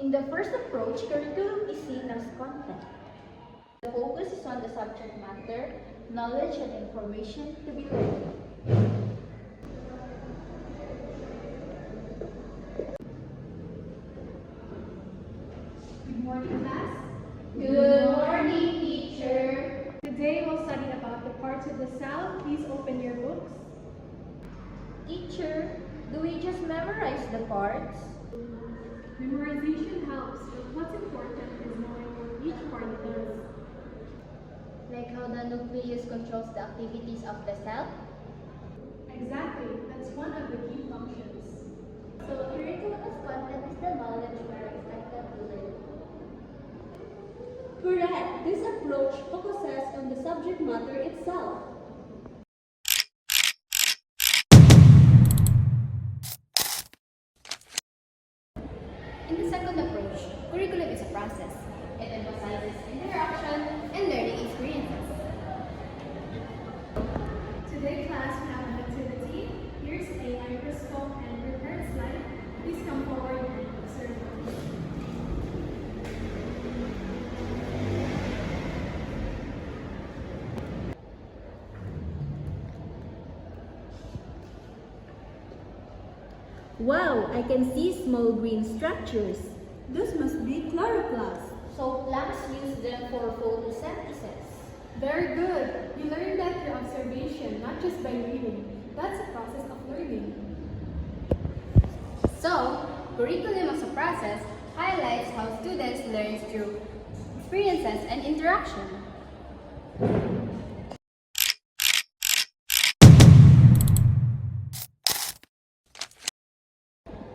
In the first approach, curriculum is seen as content. The focus is on the subject matter, knowledge, and information to be learned. Good morning, class. Good morning, teacher. Today we'll study about the parts of the cell. Please open your books. Teacher, do we just memorize the parts? Memorization helps, but what's important is knowing what each part does. Like how the nucleus controls the activities of the cell? Exactly, that's one of the key functions. So curriculum as content is the knowledge we are expected to learn. Correct. This approach focuses on the subject matter itself. In the second approach, curriculum is a process. It emphasizes interaction and learning experiences. Today, class, we have an activity. Here's a microscope and prepared slide. Please come forward and observe. Wow, I can see small green structures. This must be chloroplasts. So plants use them for photosynthesis. Very good. You learned that through observation, not just by reading. That's a process of learning. So, curriculum as a process highlights how students learn through experiences and interaction.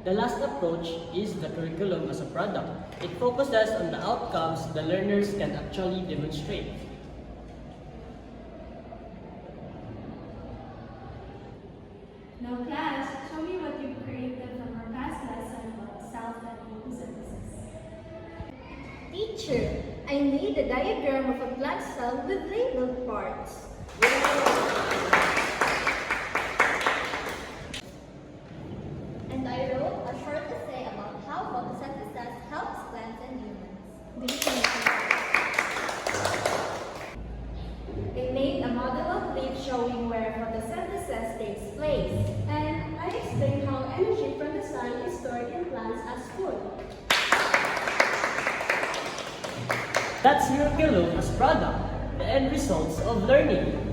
The last approach is the curriculum as a product. It focuses on the outcomes the learners can actually demonstrate. Now, class, show me what you've created from our past lesson about cell and photosynthesis. Teacher, I made a diagram of a plant cell with labeled parts. And I wrote a short essay about how photosynthesis helps plants and humans. I made a model of leaf showing where photosynthesis takes place. And I explained how energy from the sun is stored in plants as food. That's curriculum as product, the end results of learning.